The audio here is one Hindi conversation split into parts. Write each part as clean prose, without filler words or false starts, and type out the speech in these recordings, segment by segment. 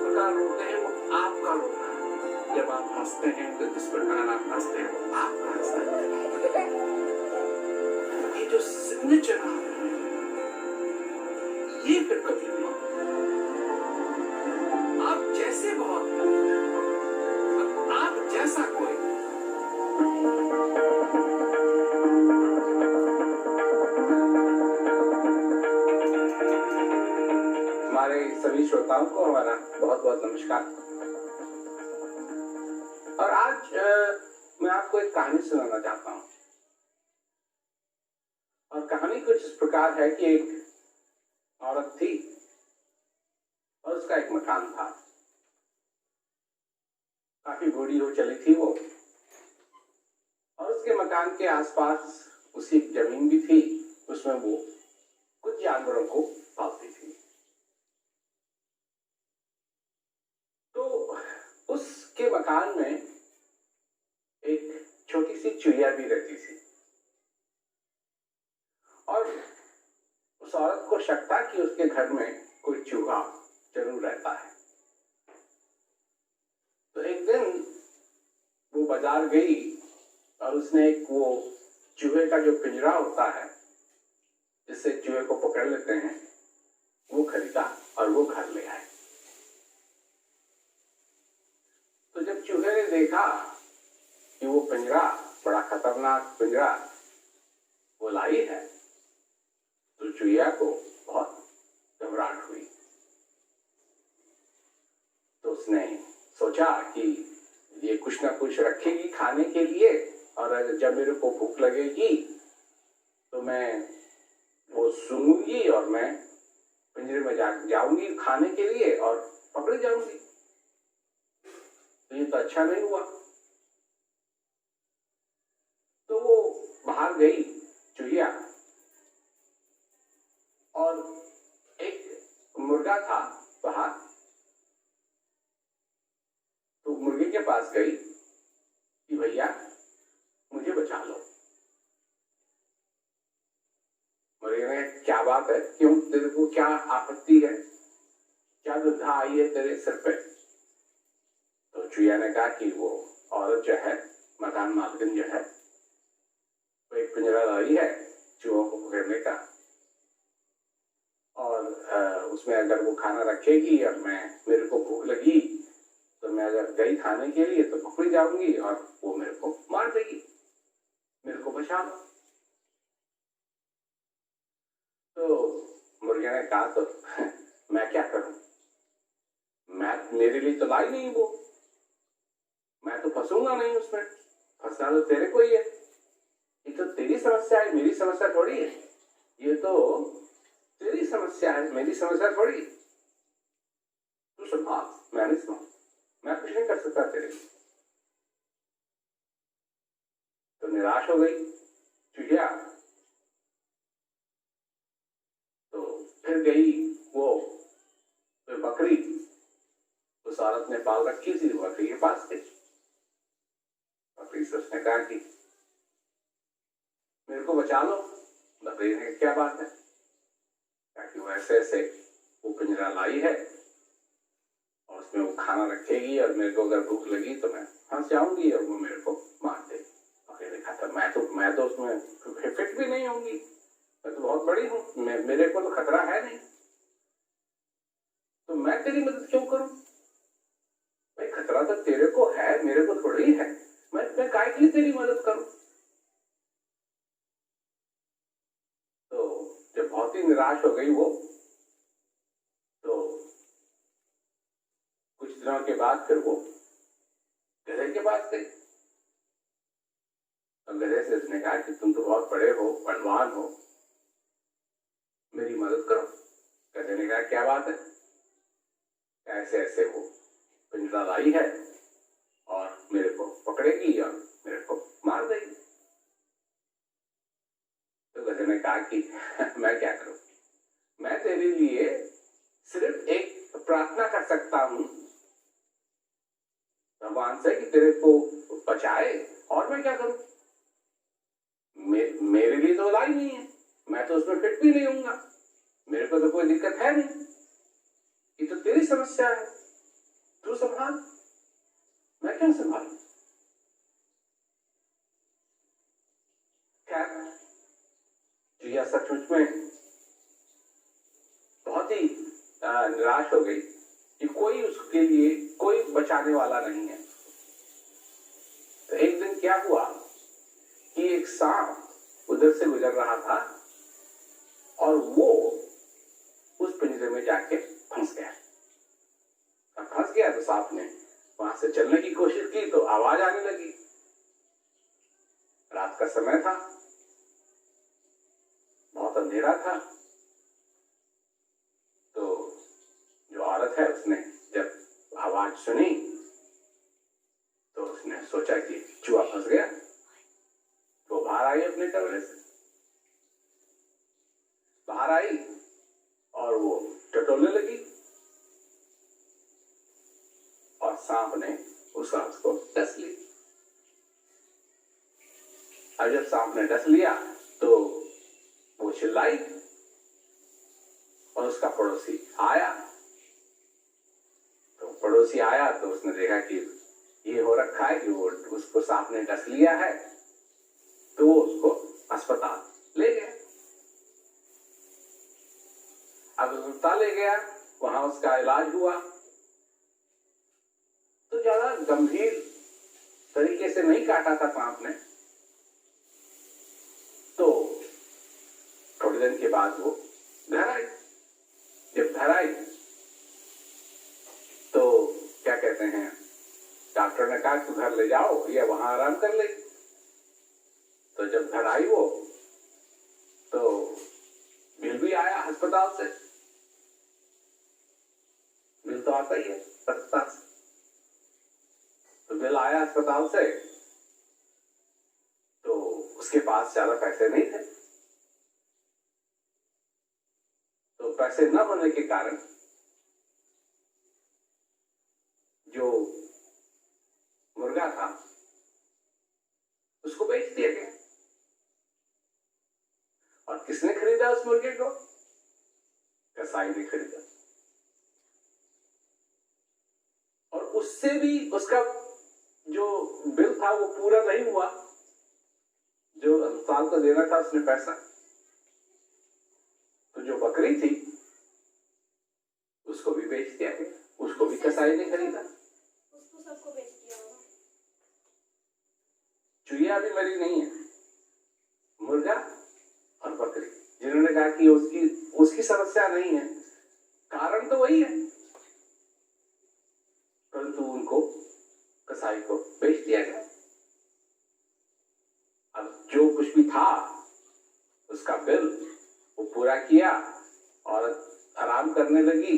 प्रकार रोते हैं वो आपका रोना है। जब आप हंसते हैं तो जिस प्रकार आप हंसते हैं वो आपका हंसना है। ये जो सिग्नेचर है ये फिर कभी आप जैसे बहुत आप जैसा कोई हमारे सभी श्रोताओं को हमारा बहुत बहुत नमस्कार। और आज मैं आपको एक कहानी सुनाना चाहता हूं। और कहानी कुछ इस प्रकार है कि एक औरत थी और उसका एक मकान था। काफी बूढ़ी हो चली थी वो, और उसके मकान के आसपास उसी जमीन भी थी, उसमें वो कुछ जानवरों को पालती थी। तो उसके मकान में एक छोटी सी चुहिया भी रहती थी, और उस औरत को शक था कि उसके घर में कोई चूहा जरूर रहता है। तो एक दिन वो बाजार गई और उसने एक वो चूहे का जो पिंजरा होता है जिससे चूहे को पकड़ लेते हैं वो खरीदा और वो घर ले आए। तो जब चूहे ने देखा कि वो पिंजरा बड़ा खतरनाक पिंजरा वो लाई है तो चूहिया को बहुत घबराहट हुई। तो उसने सोचा कि ये कुछ ना कुछ रखेगी खाने के लिए, और जब मेरे को भूख लगेगी तो मैं वो सूंघूंगी और मैं पिंजरे में जाऊंगी खाने के लिए और पकड़ जाऊंगी। तो ये तो अच्छा नहीं हुआ। तो वो बाहर गई चूहिया, और एक मुर्गा था बाहर, तो मुर्गे के पास गई कि भैया मुझे बचा लो। मुर्गे ने क्या बात है, क्यों, तेरे को क्या आपत्ति है, क्या दुविधा आई है तेरे सिर पे? तो चूहिया ने कहा कि वो औरत जो है, मकान मालकिन जो है, वो एक पिंजरा लाई है चूहों को पकड़ने का, और उसमें अगर वो खाना रखेगी और मेरे को भूख लगी तो मैं अगर गई खाने के लिए तो पकड़ी जाऊंगी और वो मेरे को मार देगी, मेरे को बचा लो। तो मुर्गे ने कहा तो मैं क्या करूं, मेरे लिए तो लाई नहीं वो, मैं तो फंसूंगा नहीं उसमें, फंसना तो तेरे को ही है। ये तो तेरी समस्या है, मेरी समस्या थोड़ी है। ये तो तेरी समस्या है, मेरी समस्या थोड़ी है। तू संभाल, मैं नहीं सुना, मैं कुछ नहीं कर सकता तेरे लिए। तो निराश हो गई चूहिया। तो फिर गई वो बकरी, उस औरत ने पाल रखी थी, बकरी के पास गई। बकरी से उसने कहा कि मेरे को बचा लो। बकरी ने क्या बात है, ताकि वो ऐसे ऐसे वो पिंजरा लाई है और उसमें वो खाना रखेगी और मेरे को अगर भूख लगी तो मैं फंस जाऊंगी और वो मेरे को मार देगी। बकरी ने कहा था मैं तो उसमें फिट भी नहीं होंगी, मैं तो बहुत बड़ी हूँ, मेरे को तो खतरा है नहीं, तो मैं तेरी मदद क्यों करूं? भाई खतरा तो तेरे को है, मेरे को थोड़ी है, मैं काय के लिए तेरी मदद करूं? तो जब बहुत ही निराश हो गई वो, तो कुछ दिनों के बाद फिर वो गधे के पास गई। और गधे से उसने कहा कि तुम तो बहुत बड़े हो, बलवान हो, मेरी मदद करो। गधे ने कहा क्या बात है, ऐसे ऐसे वो पिंजरा लाई है और मेरे को पकड़ेगी और मेरे को मार देगी। तो गधे ने कहा कि मैं क्या करूं, मैं तेरे लिए सिर्फ एक प्रार्थना कर सकता हूं भगवान से कि तेरे को बचाए, और मैं क्या करूं? मेरे लिए तो लाई नहीं है, मैं तो उसमें फिट भी नहीं हूंगा, मेरे को तो कोई दिक्कत है नहीं, ये तो तेरी समस्या है। तू संभाल, मैं क्यों संभालू? खैर चिड़िया सचमुच में बहुत ही निराश हो गई कि कोई उसके लिए कोई बचाने वाला नहीं है। तो एक दिन क्या हुआ कि एक सांप उधर से गुजर रहा था और वो उस पिंजरे में जाके फंस गया। अब फंस गया तो सांप ने वहां से चलने की कोशिश की तो आवाज आने लगी। रात का समय था, बहुत अंधेरा था। तो जो औरत है उसने जब आवाज सुनी तो उसने सोचा कि चूहा फंस गया, तो बाहर आई अपने कमरे से। बाहर आई और वो टटोलने लगी और सांप ने उस सांप को डस ली। अब जब सांप ने डस लिया तो वो चिल्लाई और उसका पड़ोसी आया। तो पड़ोसी आया तो उसने देखा कि ये हो रखा है कि वो उसको सांप ने डस लिया है, तो वो उसको अस्पताल ले गया। अब अस्पताल ले गया, वहां उसका इलाज हुआ। तो ज्यादा गंभीर तरीके से नहीं काटा था सांप ने। तो थोड़े दिन के बाद वो घर आई। जब घर आई तो क्या कहते हैं, डॉक्टर ने कहा तू घर ले जाओ या वहां आराम कर ले। तो जब घर आई वो तो बिल भी आया अस्पताल से। बिल तो आता ही है अस्पताल से। तो बिल आया अस्पताल से तो उसके पास ज्यादा पैसे नहीं थे। तो पैसे न होने के कारण जो मुर्गा था उसको बेच दिया गया। और किसने खरीदा उस मुर्गे को? कसाई ने खरीदा। और उससे भी उसका जो बिल था वो पूरा नहीं हुआ, जो अस्पताल को देना था उसने पैसा। तो जो बकरी थी उसको भी बेच दिया गया, उसको भी कसाई ने खरीदा। उसको सबको बेच दिया होगा। चुहिया भी मरी नहीं है, मुर्गा और बकरी, जिन्होंने कहा कि उसकी समस्या नहीं है, कारण तो वही है, परंतु उनको कसाई को बेच दिया गया। अब जो कुछ भी था उसका बिल वो पूरा किया और आराम करने लगी।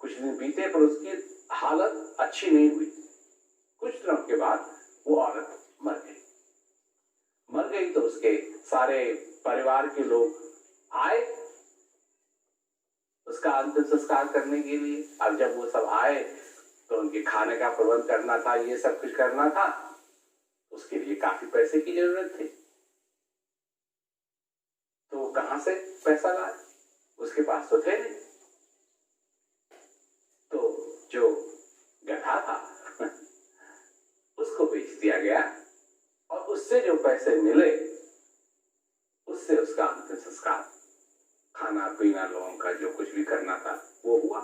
कुछ दिन बीते पर उसकी हालत अच्छी नहीं हुई। कुछ दिनों के बाद वो औरत मर गई। मर गई तो उसके सारे परिवार के लोग आए उसका अंतिम संस्कार करने के लिए। अब जब वो सब आए तो उनके खाने का प्रबंध करना था, ये सब कुछ करना था। उसके लिए काफी पैसे की जरूरत थी। तो वो कहां से पैसा लाए? उसके पास तो थे नहीं। तो जो गधा था उसको बेच दिया गया और उससे जो पैसे मिले उससे उसका अंतिम संस्कार, खाना पीना, लोगों का जो कुछ भी करना था वो हुआ।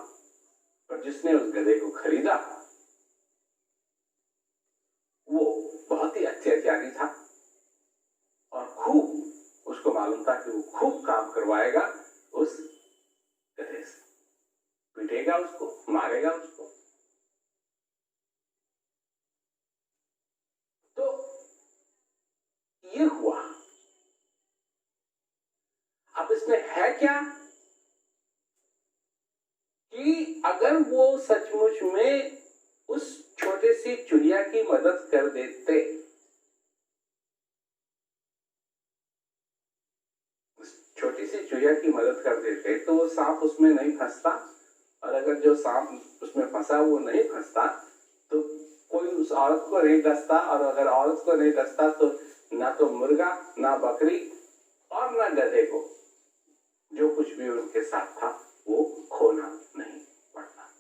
पर जिसने उस गधे को खरीदा वो बहुत ही अत्याचारी था और खूब उसको मालूम था कि वो खूब काम करवाएगा उस गधे से, पीटेगा उसको, मारेगा उसको। तो ये हुआ। अब इसमें है क्या कि अगर वो सचमुच में उस छोटे सी चिड़िया की मदद कर देते, छोटी सी चिड़िया की मदद कर देते तो वो सांप उसमें नहीं फंसता। और अगर जो सांप उसमें फंसा वो नहीं फंसता तो कोई उस औरत को नहीं डसता। और अगर औरत को नहीं डसता तो ना तो मुर्गा, ना बकरी और ना गधे को जो कुछ भी उनके साथ था वो खोना नहीं पड़ता।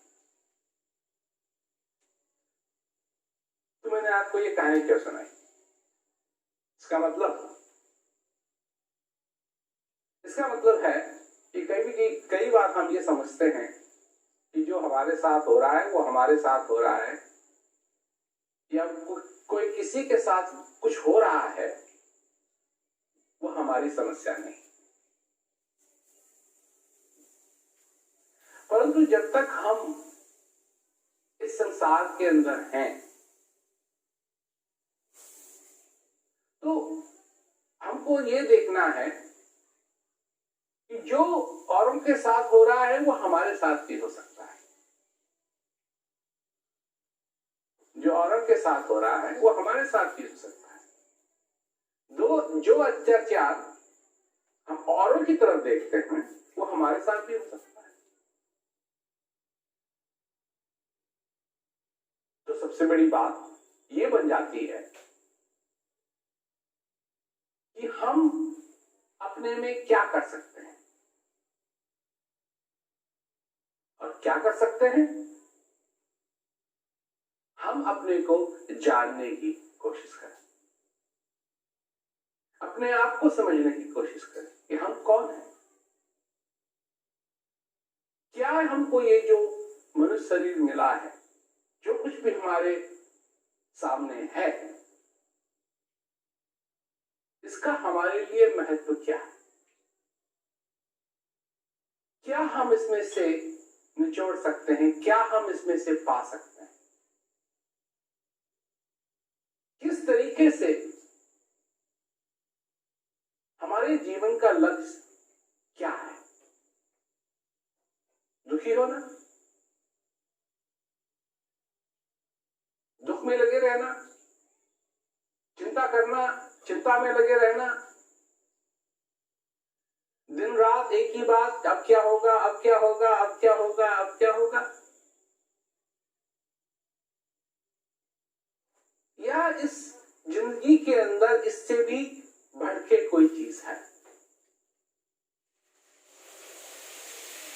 आपको ये कहानी क्यों सुनाई? इसका मतलब है कि कई बार हम ये समझते हैं कि जो हमारे साथ हो रहा है वो हमारे साथ हो रहा है, या कोई किसी के साथ कुछ हो रहा है वो हमारी समस्या नहीं। परंतु जब तक हम इस संसार के अंदर हैं तो हमको ये देखना है कि जो औरों के साथ हो रहा है वो हमारे साथ भी हो सकता है। जो औरों के साथ हो रहा है वो हमारे साथ भी हो सकता है। जो अत्याचार हम औरों की तरफ देखते हैं वो हमारे साथ भी हो सकता है। तो सबसे बड़ी बात ये बन जाती है कि हम अपने में क्या कर सकते हैं, और क्या कर सकते हैं? हम अपने को जानने की कोशिश करें, अपने आप को समझने की कोशिश करें कि हम कौन हैं। क्या हमको ये जो मनुष्य शरीर मिला है, जो कुछ भी हमारे सामने है, इसका हमारे लिए महत्व क्या है? क्या हम इसमें से निचोड़ सकते हैं? क्या हम इसमें से पा सकते हैं? किस तरीके से हमारे जीवन का लक्ष्य क्या है? दुखी होना, दुख में लगे रहना, चिंता करना, चिंता में लगे रहना, दिन रात एक ही बात, अब क्या होगा, अब क्या होगा, अब क्या होगा, अब क्या होगा? या इस जिंदगी के अंदर इससे भी बढ़ के कोई चीज है?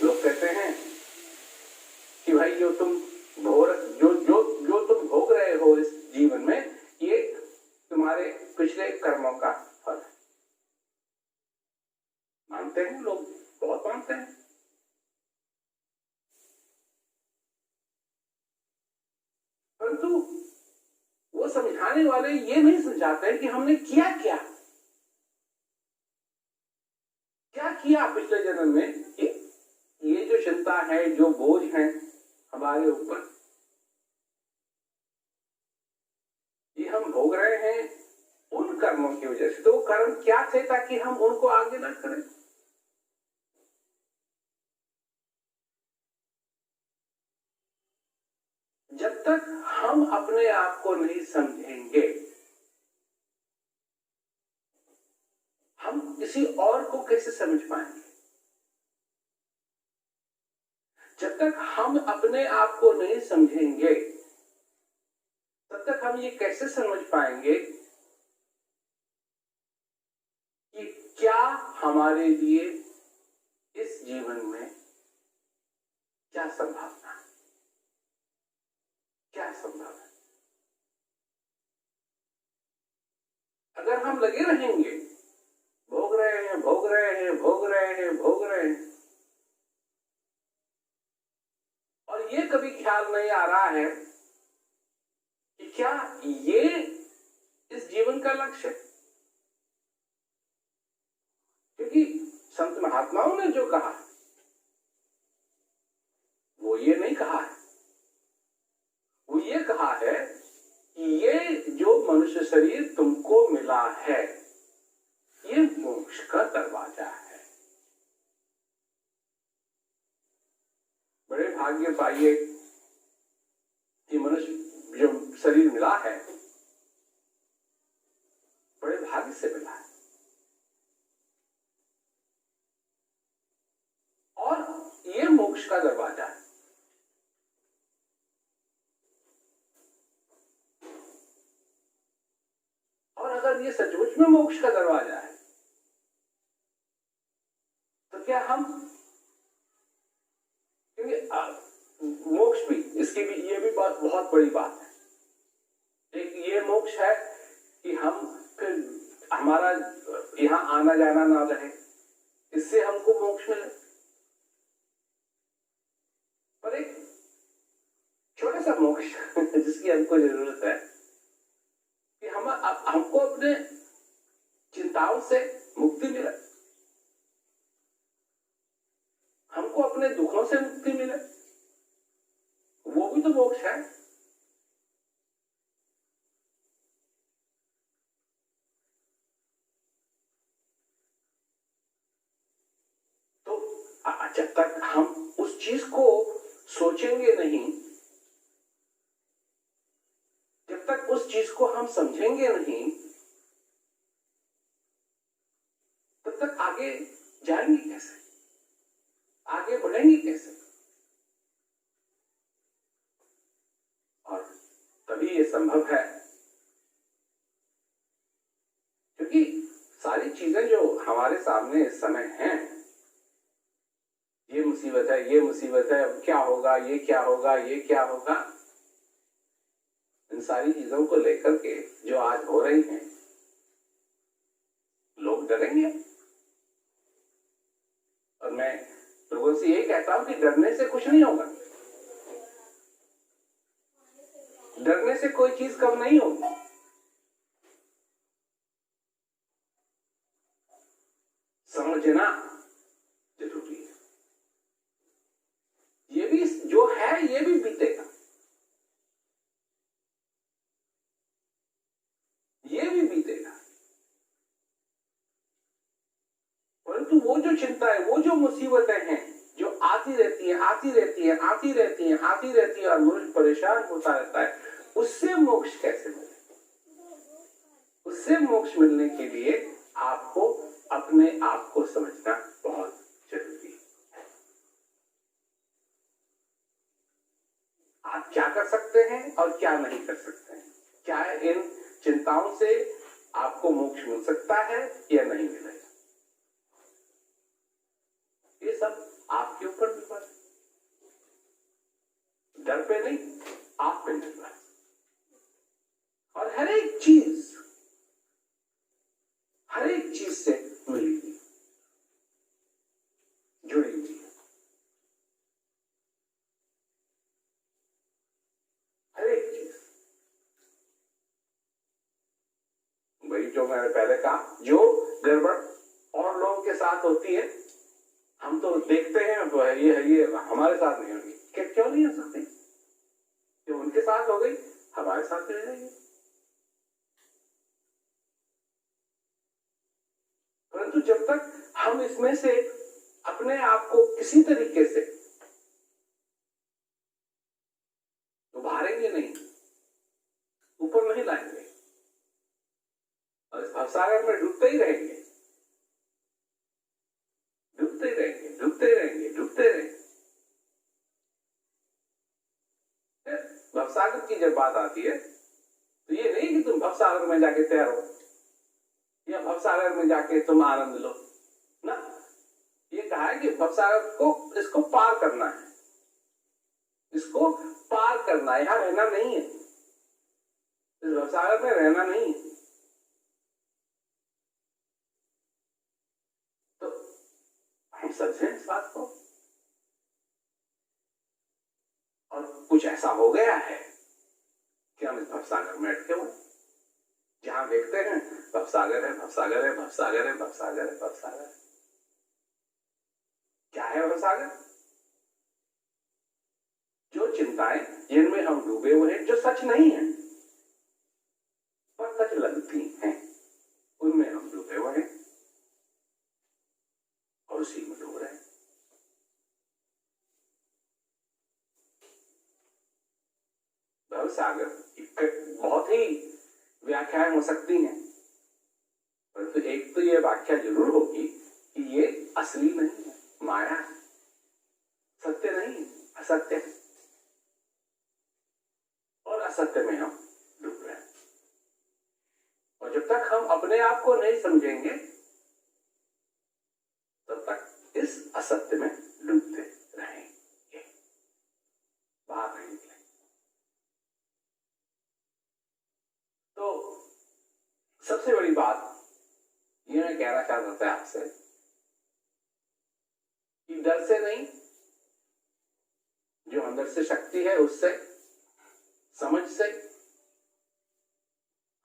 लोग कहते हैं कि भाई जो तुम भोग रहे हो इस जीवन में, ये तुम्हारे पिछले कर्मों का फल है। मानते हैं लोग, बहुत मानते हैं। परंतु वो समझाने वाले ये नहीं समझाते कि हमने किया क्या पिछले जन्म में। ये जो चिंता है, जो बोझ है हमारे ऊपर, ये हम भोग रहे हैं उन कर्मों की वजह से। तो वो कर्म क्या थे ताकि हम उनको आगे न करें? जब तक हम अपने आप को नहीं समझेंगे, हम किसी और को कैसे समझ पाएंगे? जब तक हम अपने आप को नहीं समझेंगे तब तक हम ये कैसे समझ पाएंगे कि क्या हमारे लिए इस जीवन में क्या संभावना है, क्या संभव है? अगर हम लगे रहेंगे, भोग रहे हैं, भोग रहे हैं, भोग रहे हैं, भोग रहे हैं, और ये कभी ख्याल नहीं आ रहा है कि क्या ये इस जीवन का लक्ष्य है? क्योंकि संत महात्माओं ने जो कहा वो ये नहीं कहा है। वो ये कहा है कि ये जो मनुष्य शरीर तुमको मिला है, ये मोक्ष का दरवाजा है। बड़े भाग्य पाइए कि मनुष्य जो शरीर मिला है, बड़े भाग्य से मिला है, और ये मोक्ष का दरवाजा है। और अगर ये सचमुच में मोक्ष का दरवाजा है तो क्या हम, क्योंकि मोक्ष भी, इसकी भी, ये भी बहुत बड़ी बात है। एक ये हमारा यहाँ आना जाना ना रहे, इससे हमको मोक्ष मिले। पर एक छोटा सा मोक्ष जिसकी हमको जरूरत है कि हमको अपने चिंताओं से मुक्ति मिले, हमको अपने दुखों से मुक्ति मिले, वो भी तो मोक्ष है। तो जब तक हम उस चीज को सोचेंगे नहीं, जब तक उस चीज को हम समझेंगे नहीं, तब तक आगे जाएंगे कैसे, आगे बढ़ेंगे कैसे? और तभी ये संभव है क्योंकि सारी चीजें जो हमारे सामने इस समय हैं, ये मुसीबत है, ये मुसीबत है, अब क्या होगा, ये क्या होगा, ये क्या होगा, इन सारी चीजों को लेकर के जो आज हो रही हैं, लोग डरेंगे। और मैं लोगों से यही कहता हूं कि डरने से कुछ नहीं होगा, डरने से कोई चीज कम नहीं होगी। समझना जरूरी है। ये भी जो है ये भी बीतेगा, ये भी बीतेगा, परंतु वो जो चिंता है, वो जो मुसीबतें हैं जो आती रहती है, आती रहती है, आती रहती है, आती रहती है और मनुष्य परेशान होता रहता है, उससे मोक्ष कैसे मिले? उससे मोक्ष मिलने के लिए आपको अपने आप को समझना बहुत जरूरी है। आप क्या कर सकते हैं और क्या नहीं कर सकते हैं, क्या इन चिंताओं से आपको मोक्ष मिल सकता है या नहीं मिलेगा, ये सब आपके ऊपर निर्भर है। डर पे नहीं, आप पे निर्भर है। और हर एक चीज से मिली हुई, जुड़ी हुई है। हर एक चीज, वही जो मैंने पहले कहा, जो गड़बड़ और लोगों के साथ होती है, हम तो देखते हैं तो ये हमारे साथ नहीं होगी। क्यों नहीं हो सकती? जो उनके साथ हो गई हमारे साथ रह जाएगी। परंतु जब तक हम इसमें से अपने आप को किसी तरीके से उभारेंगे नहीं, ऊपर नहीं लाएंगे और इस भवसागर में डूबते ही रहेंगे, डूबते रहेंगे, डूबते रहेंगे, डूबते रहेंगे। भवसागर की जब बात आती है तो ये नहीं कि तुम भवसागर में जाके तैरो या भवसागर में जाके तुम आनंद लो ना, ये कहा है कि भवसागर को इसको पार करना है, इसको पार करना है, यहां रहना नहीं है, इस भवसागर में रहना नहीं है। तो हम समझें इस बात को। और कुछ ऐसा हो गया है कि हम इस भवसागर में अटके हुए, जहां देखते हैं भवसागर है, भवसागर है, भवसागर है, भवसागर है, भवसागर है। क्या है भवसागर? जो चिंताएं जिनमें हम डूबे हुए हैं, जो सच नहीं है पर सच लगती हैं, उनमें हम डूबे हुए हैं और उसी में डूब रहे हैं। भवसागर बहुत ही व्याख्याएं हो सकती हैं, परंतु एक तो ये व्याख्या जरूर होगी कि ये असली नहीं है, माया है, सत्य नहीं है, असत्य है, और असत्य में हम डूब रहे हैं। और जब तक हम अपने आप को नहीं समझेंगे तब तक इस असत्य में डूबते रहेंगे, बाहर नहीं निकलेंगे। तो सबसे बड़ी बात ये मैं कहना चाहता था आपसे कि डर से नहीं, जो अंदर से शक्ति है उससे, समझ से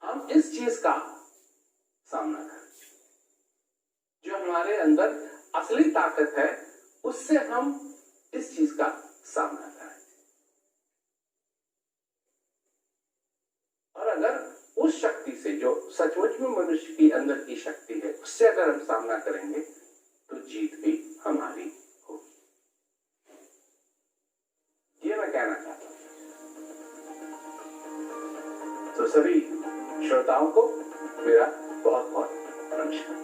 हम इस चीज का सामना करें। जो हमारे अंदर असली ताकत है उससे हम इस चीज का सामना करें। और अगर उस शक्ति से, जो सचमुच में मनुष्य की अंदर की शक्ति है, उससे अगर हम सामना करेंगे तो जीत भी हमारी होगी। ये मैं कहना चाहता हूं। तो सभी श्रोताओं को मेरा बहुत बहुत नमस्कार।